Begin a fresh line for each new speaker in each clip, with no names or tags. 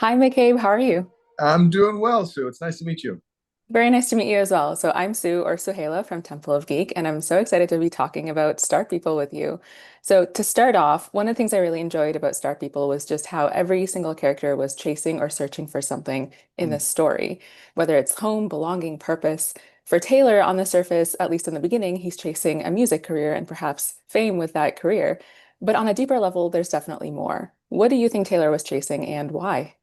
Hi, McCabe. How are you?
I'm doing well, Sue. It's nice to meet you.
Very nice to meet you as well. So I'm Sue or Suhaila from Temple of Geek, and I'm so excited to be talking about Star People with you. So to start off, one of the things I really enjoyed about Star People was just how every single character was chasing or searching for something in
Mm.
this story, whether it's home, belonging, purpose. For Taylor, on the surface, at least in the beginning, he's chasing a music career and perhaps fame with that career. But on a deeper level, there's definitely more. What do you think Taylor was chasing and why?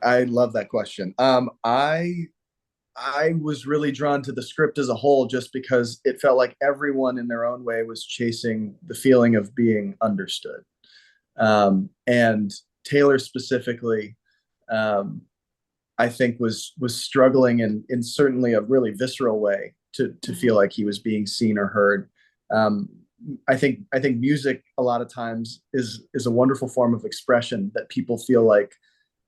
I love that question. I was really drawn to the script as a whole just because it felt like everyone in their own way was chasing the feeling of being understood. And Taylor specifically, um, I think was struggling in certainly a really visceral way to feel like he was being seen or heard. Um, I think music a lot of times is a wonderful form of expression that people feel like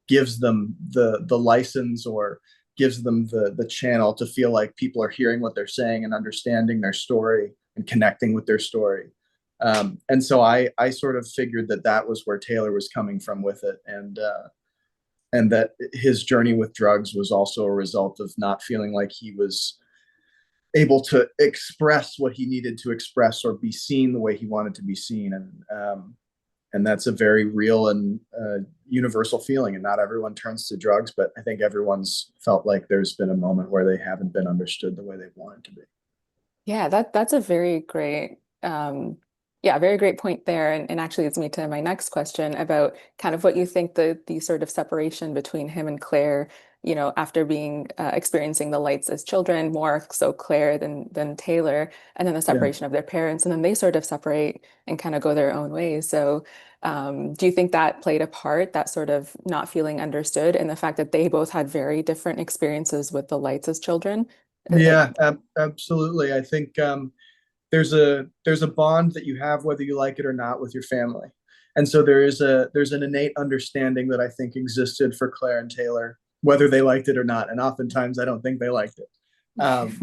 gives them the license or gives them the channel to feel like people are hearing what they're saying and understanding their story and connecting with their story. And so I sort of figured that that was where Taylor was coming from with it, and that his journey with drugs was also a result of not feeling like he was able to express what he needed to express or be seen the way he wanted to be seen. And that's a very real and universal feeling. And not everyone turns to drugs, but I think everyone's felt like there's been a moment where they haven't been understood the way they've wanted to be.
Yeah, that's a very great very great point there. And actually leads me to my next question about kind of what you think the sort of separation between him and Claire, after being experiencing the lights as children, more so Claire than Taylor, and then the
Yeah.
separation of their parents, and then they sort of separate and kind of go their own ways. So do you think that played a part, that sort of not feeling understood, and the fact that they both had very different experiences with the lights as children? Like,
Yeah, absolutely. I think there's a bond that you have whether you like it or not with your family. And so there's an innate understanding that I think existed for Claire and Taylor, whether they liked it or not. And oftentimes I don't think they liked it. Um,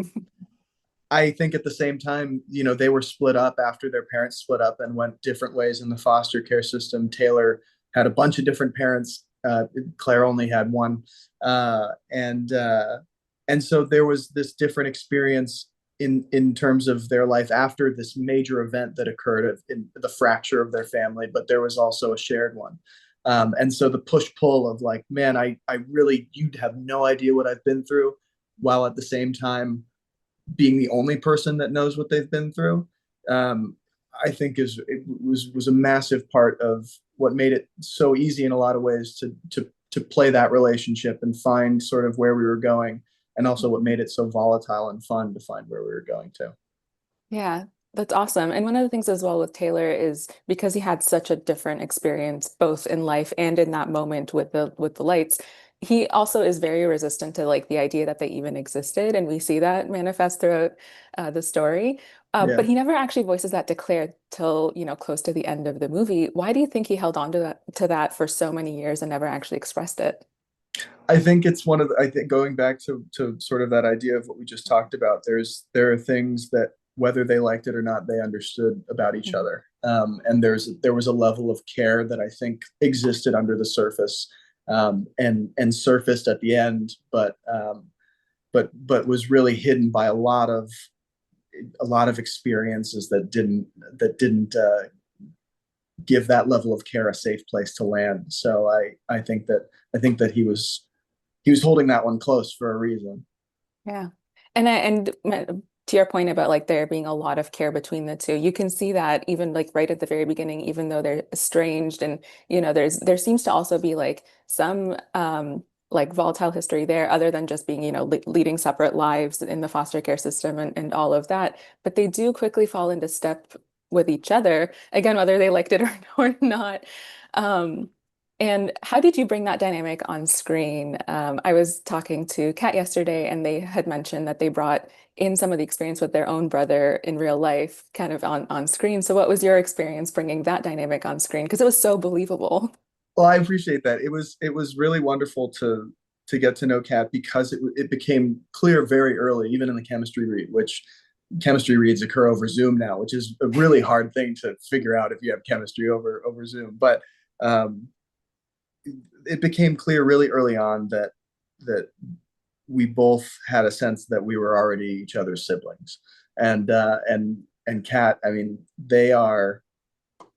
I think at the same time, they were split up after their parents split up and went different ways in the foster care system. Taylor had a bunch of different parents. Claire only had one, and so there was this different experience in terms of their life after this major event that occurred in the fracture of their family. But there was also a shared one, and so the push pull of like, man, I really you'd have no idea what I've been through, while at the same time being the only person that knows what they've been through, um, I think was a massive part of what made it so easy in a lot of ways to play that relationship and find sort of where we were going, and also what made it so volatile and fun to find where we were going to.
yeah, that's awesome. And one of the things as well with Taylor is because he had such a different experience both in life and in that moment with the lights, he also is very resistant to like the idea that they even existed, and we see that manifest throughout the story. But
Yeah,
he never actually voices that to Claire till, close to the end of the movie. Why do you think he held on to that for so many years and never actually expressed it?
I think it's one of I think going back to sort of that idea of what we just talked about. There are things that whether they liked it or not, they understood about each
Mhm.
other, and there was a level of care that I think existed under the surface, and surfaced at the end, but was really hidden by a lot of experiences that didn't give that level of care a safe place to land. So I think that he was holding that one close for a reason.
Yeah. To your point about like there being a lot of care between the two, you can see that even like right at the very beginning, even though they're estranged and there seems to also be like some like volatile history there other than just being, leading separate lives in the foster care system and all of that. But they do quickly fall into step with each other, again, whether they liked it or not. Um, and how did you bring that dynamic on screen? I was talking to Kat yesterday, and they had mentioned that they brought in some of the experience with their own brother in real life, kind of on screen. So, what was your experience bringing that dynamic on screen? Because it was so believable.
Well, I appreciate that. It was really wonderful to get to know Kat because it became clear very early, even in the chemistry read, which chemistry reads occur over Zoom now, which is a really hard thing to figure out if you have chemistry over Zoom. But um, it became clear really early on that we both had a sense that we were already each other's siblings. And Kat, I mean, they're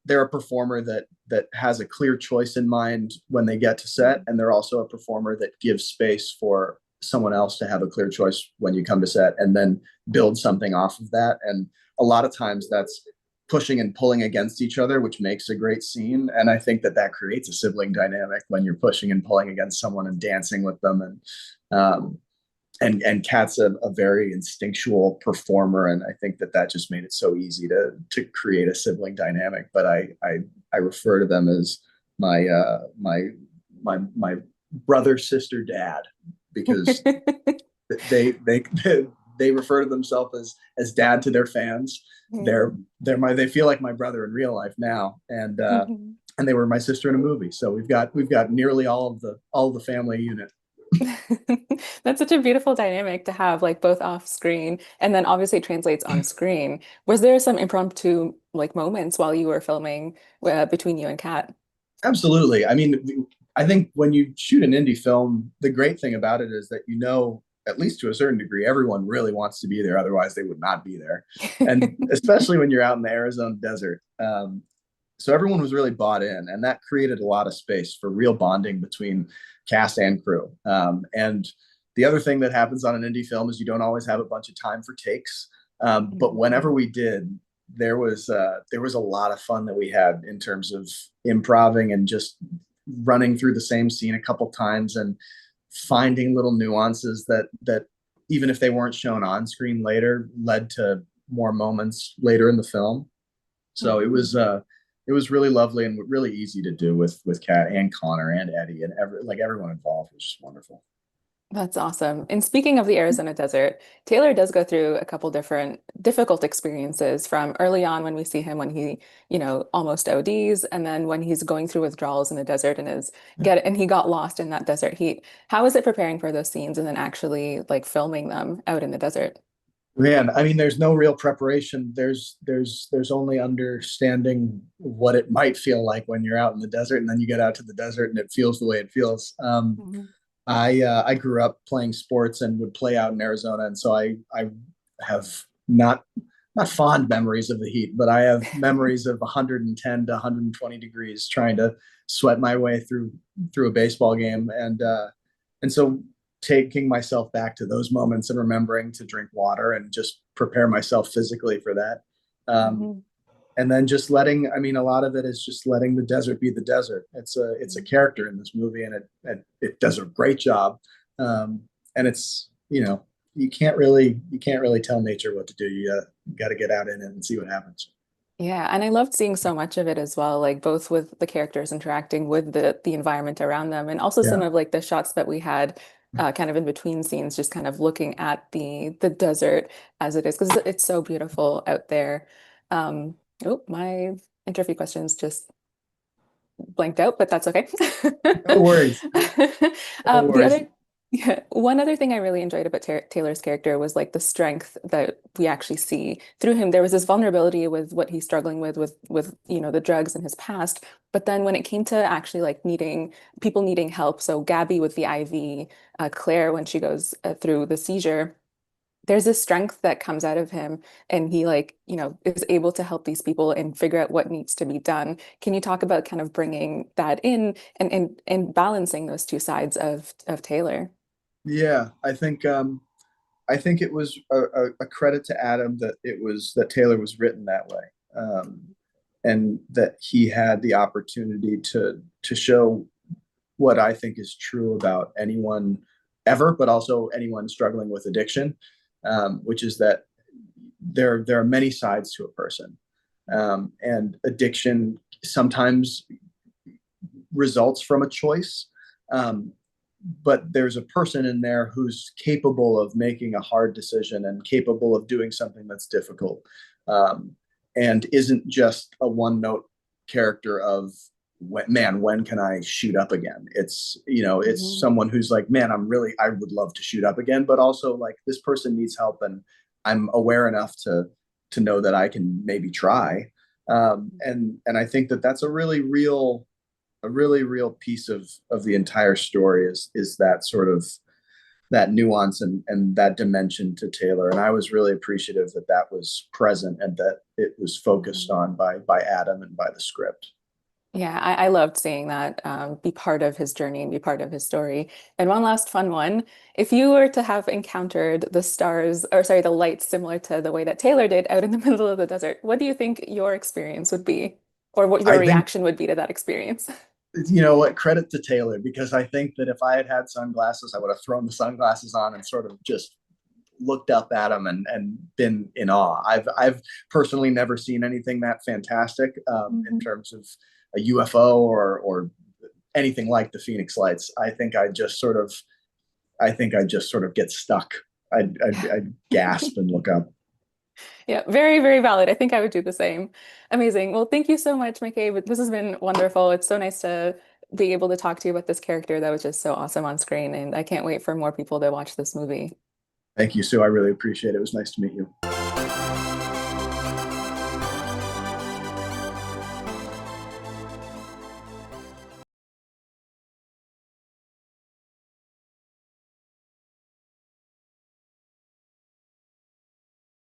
a performer that has a clear choice in mind when they get to set, and they're also a performer that gives space for someone else to have a clear choice when you come to set, and then build something off of that. And a lot of times that's pushing and pulling against each other, which makes a great scene. And I think that creates a sibling dynamic when you're pushing and pulling against someone and dancing with them. And Kat's a very instinctual performer, and I think that just made it so easy to create a sibling dynamic. But I refer to them as my brother, sister, dad, because they they they refer to themselves as dad to their fans. They feel like my brother in real life now, and they were my sister in a movie. So we've got nearly all of the family unit.
That's such a beautiful dynamic to have, like both off screen and then obviously it translates on screen. Was there some impromptu like moments while you were filming between you and Kat?
Absolutely. I mean, I think when you shoot an indie film, the great thing about it is that, at least to a certain degree, everyone really wants to be there. Otherwise, they would not be there. And especially when you're out in the Arizona desert. So everyone was really bought in, and that created a lot of space for real bonding between cast and crew. And the other thing that happens on an indie film is you don't always have a bunch of time for takes. But whenever we did, there was a lot of fun that we had in terms of improving and just running through the same scene a couple times and finding little nuances that even if they weren't shown on screen later, led to more moments later in the film. So it was really lovely and really easy to do with Kat and Connor and Eddie and everyone involved was just wonderful.
That's awesome. And speaking of the Arizona desert, Taylor does go through a couple different difficult experiences from early on when we see him when he, almost ODs, and then when he's going through withdrawals in the desert and he got lost in that desert heat. How is it preparing for those scenes and then actually like filming them out in the desert?
Man, I mean, there's no real preparation. There's only understanding what it might feel like when you're out in the desert, and then you get out to the desert and it feels the way it feels.
Mhm.
I grew up playing sports and would play out in Arizona, and so I have not fond memories of the heat, but I have memories of 110 to 120 degrees trying to sweat my way through a baseball game, and so taking myself back to those moments and remembering to drink water and just prepare myself physically for that. Um,
Mhm.
and then just I mean, a lot of it is just letting the desert be the desert. It's a character in this movie, and it does a great job. And it's, you can't really tell nature what to do. You got to get out in it and see what happens.
Yeah, and I loved seeing so much of it as well, like both with the characters interacting with the environment around them, and also some
Yeah.
of like the shots that we had kind of in between scenes, just kind of looking at the desert as it is, because it's so beautiful out there. Oh, my interview questions just blanked out, but that's okay.
No worries. No
The
worries.
other, yeah, one other thing I really enjoyed about Taylor's character was like the strength that we actually see through him. There was this vulnerability with what he's struggling with the drugs in his past, but then when it came to actually like needing help, so Gabby with the IV, Claire when she goes through the seizure, there's this strength that comes out of him and he like is able to help these people and figure out what needs to be done. Can you talk about kind of bringing that in and balancing those two sides of Taylor?
Yeah, I think it was a credit to Adam that Taylor was written that way, and that he had the opportunity to show what I think is true about anyone ever, but also anyone struggling with addiction, which is that there are many sides to a person, and addiction sometimes results from a choice. Um, but there's a person in there who's capable of making a hard decision and capable of doing something that's difficult, um, and isn't just a one note character of man, when can I shoot up again? It's
Mhm.
someone who's like, man, I would love to shoot up again, but also like this person needs help, and I'm aware enough to know that I can maybe try. And I think that's a really real a really real piece of the entire story is that sort of that nuance and that dimension to Taylor. And I was really appreciative that that was present and that it was focused
Mhm.
on by Adam and by the script.
Yeah, I loved seeing that be part of his journey and be part of his story. And one last fun one, if you were to have encountered the stars, or sorry, the lights similar to the way that Taylor did out in the middle of the desert, what do you think your experience would be? Or what your
I think,
reaction would be to that experience?
you know what, credit to Taylor, because I think that if I had had sunglasses, I would have thrown the sunglasses on and sort of just looked up at them and been in awe. I've personally never seen anything that fantastic in
Mhm.
terms of a UFO or anything like the Phoenix Lights. I think I just sort of get stuck. I'd gasp and look up.
Yeah, very, very valid. I think I would do the same. Amazing. Well, thank you so much, McCabe. This has been wonderful. It's so nice to be able to talk to you about this character that was just so awesome on screen, and I can't wait for more people to watch this movie.
Thank you, Sue. I really appreciate it. It was nice to meet you.